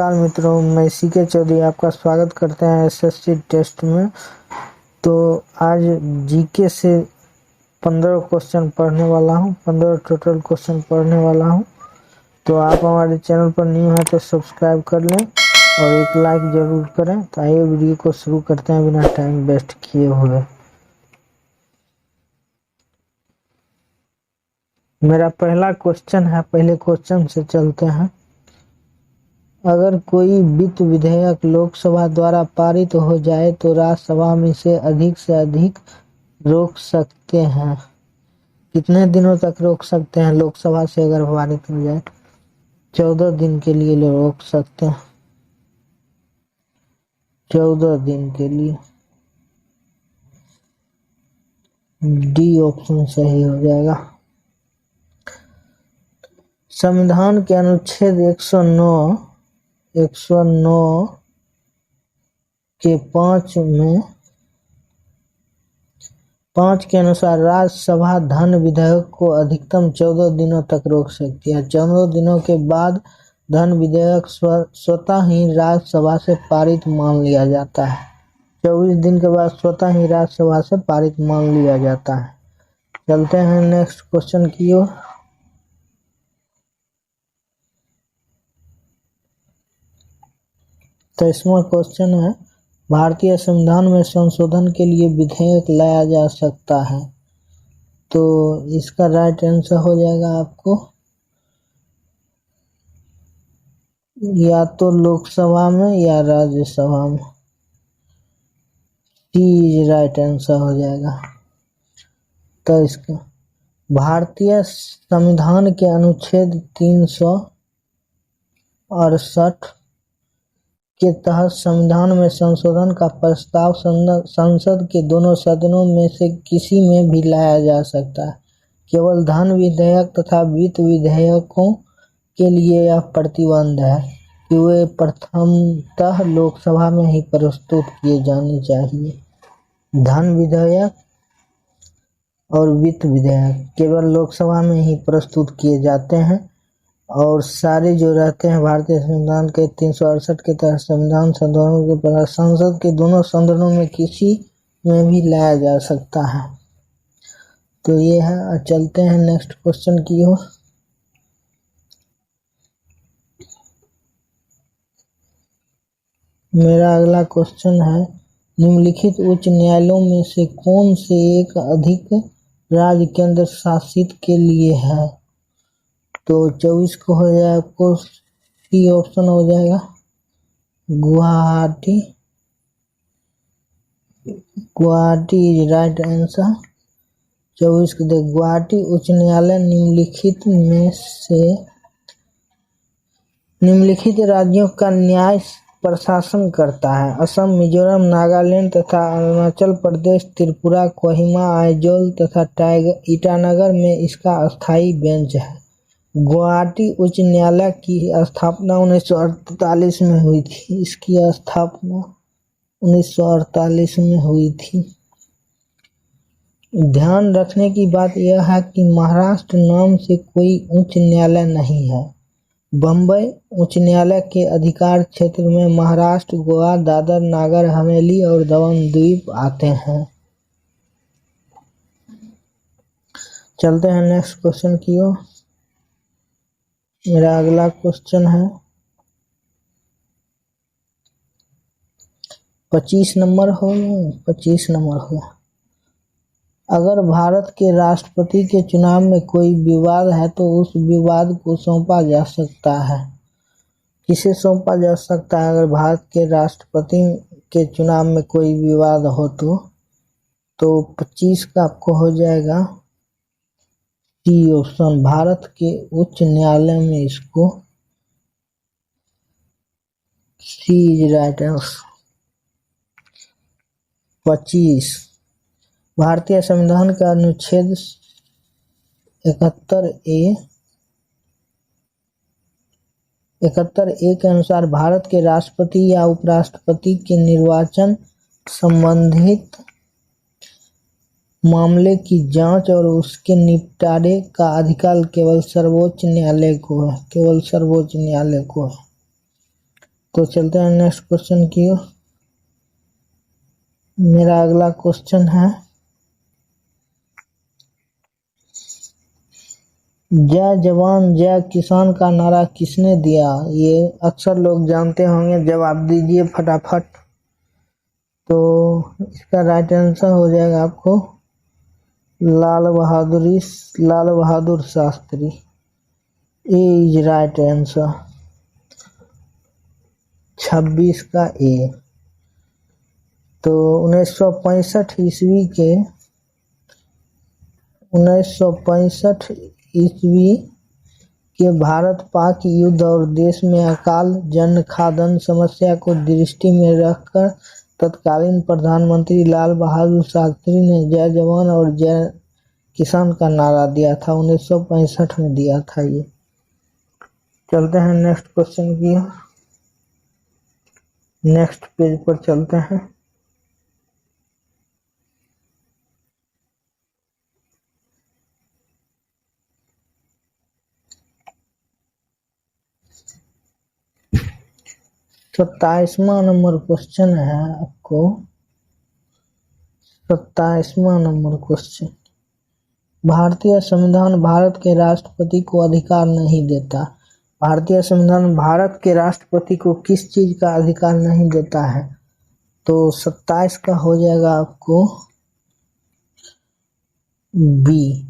नमस्कार मित्रों, मैं सीके चौधरी आपका स्वागत करते हैं एसएससी टेस्ट में। तो आज जीके से 15 क्वेश्चन पढ़ने वाला हूं, 15 टोटल क्वेश्चन पढ़ने वाला हूं। तो आप हमारे चैनल पर न्यू हैं तो सब्सक्राइब कर लें और एक लाइक जरूर करें। तो आइए वीडियो को शुरू करते हैं बिना टाइम वेस्ट किए हुए। मेरा पहला क्वेश्चन है, पहले क्वेश्चन से चलते हैं। अगर कोई वित्त विधेयक लोकसभा द्वारा पारित हो जाए तो राज्यसभा में इसे अधिक से अधिक रोक सकते हैं। कितने दिनों तक रोक सकते हैं? लोकसभा से अगर पारित हो जाए 14 दिन के लिए रोक सकते हैं। 14 दिन के लिए। डी ऑप्शन सही हो जाएगा। संविधान के अनुच्छेद 109 के 5 के अनुसार राज्यसभा धन विधेयक को अधिकतम 14 दिनों तक रोक सकती है। 14 दिनों के बाद धन विधेयक स्वतः ही राज्यसभा से पारित मान लिया जाता है। 24 दिन के बाद स्वतः ही राज्यसभा से पारित मान लिया जाता है। चलते हैं नेक्स्ट क्वेश्चन की ओर। तो इसमें क्वेश्चन है, भारतीय संविधान में संशोधन के लिए विधेयक लाया जा सकता है। तो इसका राइट आंसर हो जाएगा आपको या तो लोकसभा में या राज्यसभा में। डी राइट आंसर हो जाएगा। तो इसका भारतीय संविधान के अनुच्छेद 368 के तहत संविधान में संशोधन का प्रस्ताव संसद के दोनों सदनों में से किसी में भी लाया जा सकता है। केवल धन विधेयक तथा वित्त विधेयकों के लिए यह प्रतिबंध है कि वे प्रथमतः लोकसभा में ही प्रस्तुत किए जाने चाहिए। धन विधेयक और वित्त विधेयक केवल लोकसभा में ही प्रस्तुत किए जाते हैं और सारे जो रहते हैं भारतीय संविधान के 368 के तहत संविधान संशोधन के प्रस्ताव संसद के दोनों सदनों में किसी में भी लाया जा सकता है। तो ये है। चलते हैं नेक्स्ट क्वेश्चन की ओर। मेरा अगला क्वेश्चन है, निम्नलिखित उच्च न्यायालयों में से कौन से एक अधिक राज्य केंद्र शासित के लिए है? तो 24 को हो जाए आपको सी ऑप्शन हो जाएगा Guwahati. Guwahati is right answer. 24 को देख, गुवाहाटी उच्च न्यायालय निम्नलिखित राज्यों का न्याय प्रशासन करता है। असम, मिजोरम, नागालैंड तथा अरुणाचल प्रदेश, त्रिपुरा, कोहिमा, आइजोल तथा ईटानगर में इसका अस्थायी बेंच है। गुवाहाटी उच्च न्यायालय की स्थापना 1948 में हुई थी। इसकी स्थापना 1948 में हुई थी। ध्यान रखने की बात यह है कि महाराष्ट्र नाम से कोई उच्च न्यायालय नहीं है। बम्बई उच्च न्यायालय के अधिकार क्षेत्र में महाराष्ट्र, गोवा, दादर, नागर हवेली और दमन द्वीप आते हैं। चलते हैं नेक्स्ट क्वेश्चन की ओर। मेरा अगला क्वेश्चन है 25 नंबर हो गया। अगर भारत के राष्ट्रपति के चुनाव में कोई विवाद है तो उस विवाद को सौंपा जा सकता है। किसे सौंपा जा सकता है? अगर भारत के राष्ट्रपति के चुनाव में कोई विवाद हो तो 25 का आपको हो जाएगा डी ऑप्शन। भारत के उच्च न्यायालय में इसको सी राइट आंसर। 25 भारतीय संविधान का अनुच्छेद 71A के अनुसार भारत के राष्ट्रपति या उपराष्ट्रपति के निर्वाचन संबंधित मामले की जांच और उसके निपटारे का अधिकार केवल सर्वोच्च न्यायालय को है। तो चलते हैं नेक्स्ट क्वेश्चन की ओर। मेरा अगला क्वेश्चन है, जय जवान जय किसान का नारा किसने दिया? ये अक्सर लोग जानते होंगे, जवाब दीजिए फटाफट। तो इसका राइट आंसर हो जाएगा आपको लाल बहादुर शास्त्री। ए इज राइट आंसर, 26 का ए। तो 1965 ईस्वी के भारत पाक युद्ध और देश में अकाल जन खाद्यान्न समस्या को दृष्टि में रखकर तत्कालीन प्रधानमंत्री लाल बहादुर शास्त्री ने जय जवान और जय किसान का नारा दिया था। 1965 में दिया था ये। चलते हैं नेक्स्ट क्वेश्चन की ओर। नेक्स्ट पेज पर चलते हैं। तो 27वां नंबर क्वेश्चन है आपको। 27वां नंबर क्वेश्चन, भारतीय संविधान भारत के राष्ट्रपति को अधिकार नहीं देता। भारतीय संविधान भारत के राष्ट्रपति को किस चीज का अधिकार नहीं देता है? तो 27 का हो जाएगा आपको बी,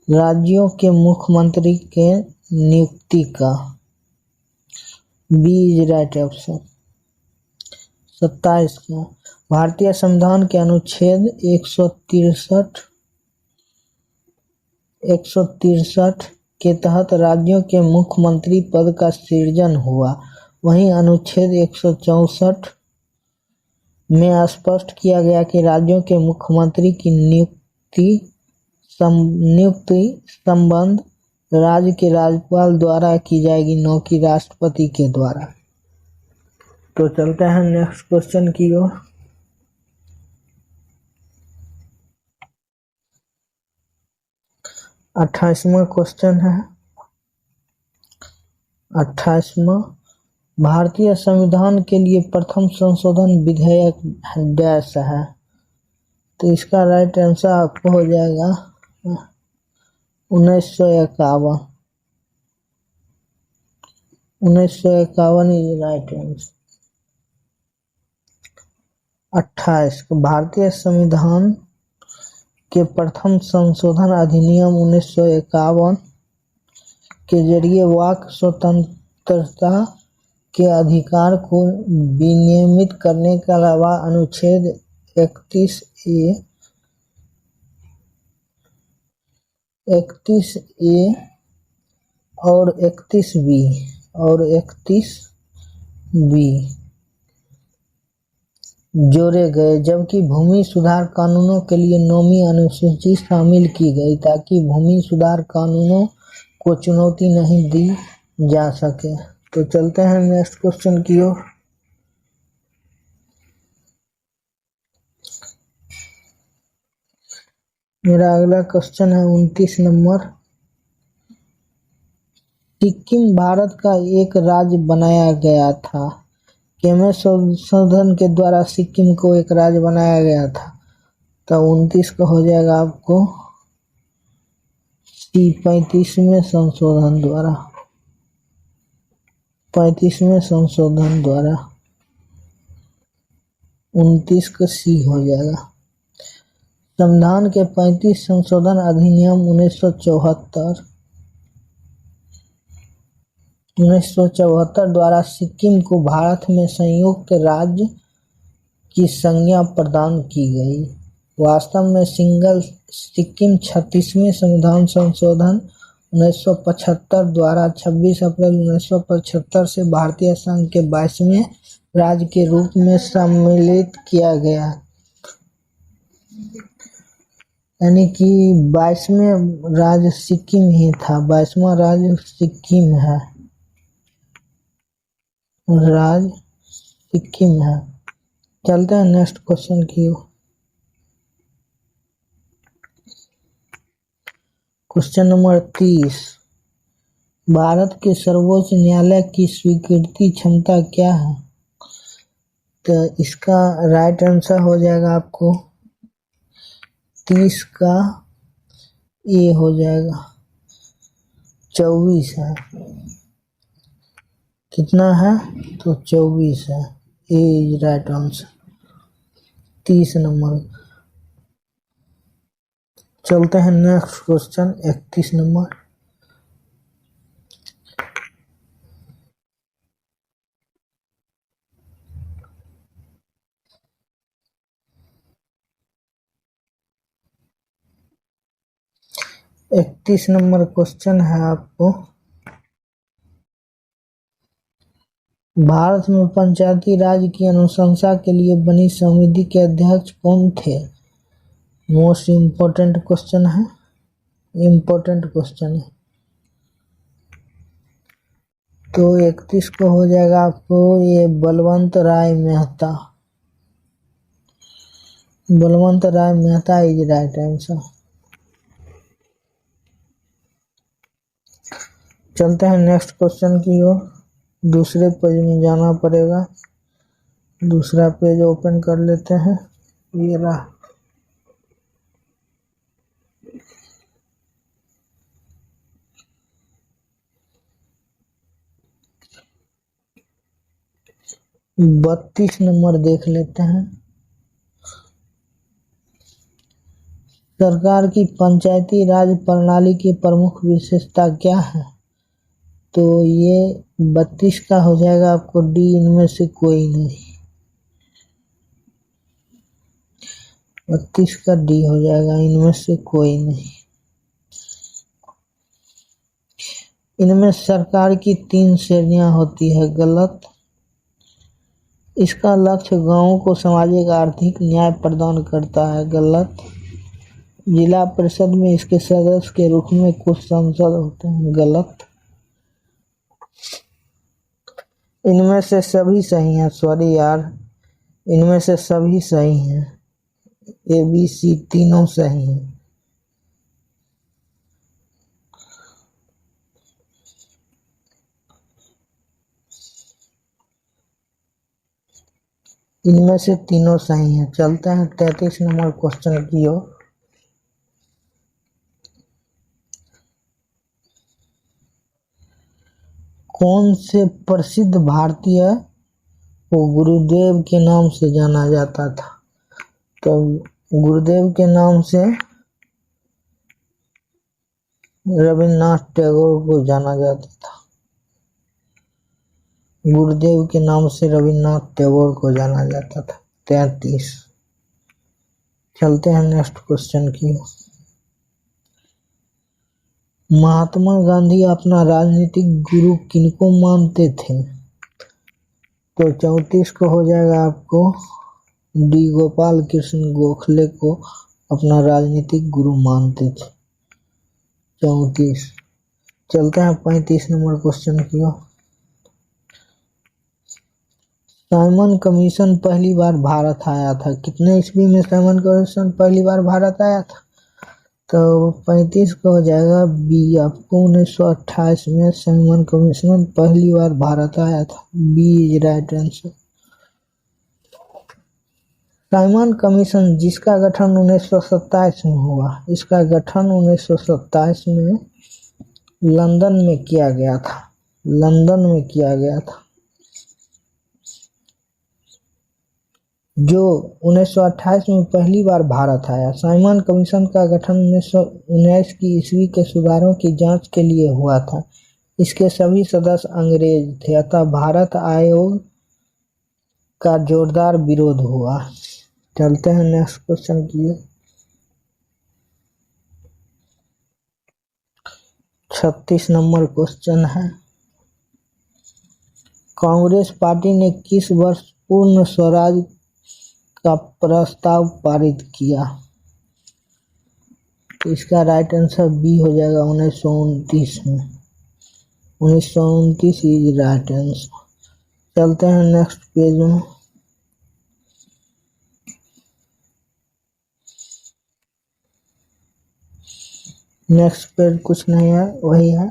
राज्यों के मुख्यमंत्री के नियुक्ति का। B is right option. 27 का, भारतीय संविधान के अनुच्छेद 163 के तहत राज्यों के मुख्यमंत्री पद का सृजन हुआ। वहीं अनुच्छेद 164 में स्पष्ट किया गया कि राज्यों के मुख्यमंत्री की नियुक्ति संबंध राज्य के राज्यपाल द्वारा की जाएगी, न कि राष्ट्रपति के द्वारा। तो चलते हैं नेक्स्ट क्वेश्चन की ओर। अट्ठाईसवां क्वेश्चन है। 28वां, भारतीय संविधान के लिए प्रथम संशोधन विधेयक डैश है। तो इसका राइट आंसर आपको हो जाएगा 1951। 1951 इज राइट आंसर। 28, भारतीय संविधान के प्रथम संशोधन अधिनियम 1951 के जरिए वाक स्वतंत्रता के अधिकार को विनियमित करने के अलावा अनुच्छेद 31A और 31B जोड़े गए, जबकि भूमि सुधार कानूनों के लिए 9वीं अनुसूची शामिल की गई ताकि भूमि सुधार कानूनों को चुनौती नहीं दी जा सके। तो चलते हैं नेक्स्ट क्वेश्चन की ओर। मेरा अगला क्वेश्चन है 29 नंबर, सिक्किम भारत का एक राज्य बनाया गया था। केमे संशोधन के द्वारा सिक्किम को एक राज्य बनाया गया था। तो 29 का हो जाएगा आपको सी, 35वें संशोधन द्वारा। 35वें संशोधन द्वारा 29 का सी हो जाएगा। संविधान के 35 संशोधन अधिनियम 1974 द्वारा सिक्किम को भारत में संयुक्त राज्य की संज्ञा प्रदान की गई। वास्तव में सिंगल सिक्किम 36वें संविधान संशोधन 1975 द्वारा 26 अप्रैल 1975 से भारतीय संघ के 22वें राज्य के रूप में सम्मिलित किया गया। यानी कि 22वें राज्य सिक्किम ही था। 22वां राज्य सिक्किम है, राज्य सिक्किम है। चलते हैं नेक्स्ट क्वेश्चन की ओर। क्वेश्चन नंबर 30, भारत के सर्वोच्च न्यायालय की स्वीकृति क्षमता क्या है? तो इसका राइट आंसर हो जाएगा आपको 30 का ए हो जाएगा, 24 है। कितना है? तो 24 है। ए इज राइट आंसर 30 नंबर। चलते हैं नेक्स्ट क्वेश्चन 31 नंबर। इकतीस नंबर क्वेश्चन है आपको, भारत में पंचायती राज की अनुशंसा के लिए बनी समिति के अध्यक्ष कौन थे? मोस्ट इम्पोर्टेंट क्वेश्चन है, इम्पोर्टेंट क्वेश्चन है। तो 31 को हो जाएगा आपको ये बलवंत राय मेहता। बलवंत राय मेहता इज राइट आंसर। चलते हैं नेक्स्ट क्वेश्चन की ओर। दूसरे पेज में जाना पड़ेगा, दूसरा पेज ओपन कर लेते हैं। ये रहा। बत्तीस नंबर देख लेते हैं। सरकार की पंचायती राज प्रणाली की प्रमुख विशेषता क्या है? तो ये 32 का हो जाएगा आपको डी, इनमें से कोई नहीं। 32 का डी हो जाएगा, इनमें से कोई नहीं। इनमें सरकार की 3 श्रेणियां होती है, गलत। इसका लक्ष्य गांवों को सामाजिक आर्थिक न्याय प्रदान करता है, गलत। जिला परिषद में इसके सदस्य के रूप में कुछ सांसद होते हैं, गलत। इनमें से सभी सही हैं, सॉरी यार, इनमें से सभी सही हैं, ए बी सी तीनों सही हैं। इनमें से तीनों सही हैं। चलते हैं 33 नंबर क्वेश्चन की ओर। कौन से प्रसिद्ध भारतीय को गुरुदेव के नाम से जाना जाता था? तो गुरुदेव के नाम से रविन्द्रनाथ टैगोर को जाना जाता था। गुरुदेव के नाम से रविन्द्रनाथ टैगोर को जाना जाता था। 33। चलते हैं नेक्स्ट क्वेश्चन की। महात्मा गांधी अपना राजनीतिक गुरु किनको मानते थे? तो 34 को हो जाएगा आपको डी, गोपाल कृष्ण गोखले को अपना राजनीतिक गुरु मानते थे। 34। चलते हैं 35 नंबर क्वेश्चन की ओर। साइमन कमीशन पहली बार भारत आया था, कितने ईस्वी में साइमन कमीशन पहली बार भारत आया था? तो 35 को हो जाएगा बी आपको 1928 में साइमन कमीशन पहली बार भारत आया था, B is right answer. Simon commission जिसका गठन 1927 में हुआ, इसका गठन 1927 में लंदन में किया गया था, लंदन में किया गया था। जो 1928 में पहली बार भारत आया। साइमन कमीशन का गठन 1919 की ईस्वी के सुधारों की जांच के लिए हुआ था। इसके सभी सदस्य अंग्रेज थे, अतः भारत आयोग का जोरदार विरोध हुआ। चलते हैं नेक्स्ट क्वेश्चन की। 36 नंबर क्वेश्चन है, कांग्रेस पार्टी ने किस वर्ष पूर्ण स्वराज का प्रस्ताव पारित किया? तो इसका राइट आंसर बी हो जाएगा 1929 में। 1929 इज राइट आंसर। चलते हैं नेक्स्ट पेज में। नेक्स्ट पेज कुछ नहीं है, वही है।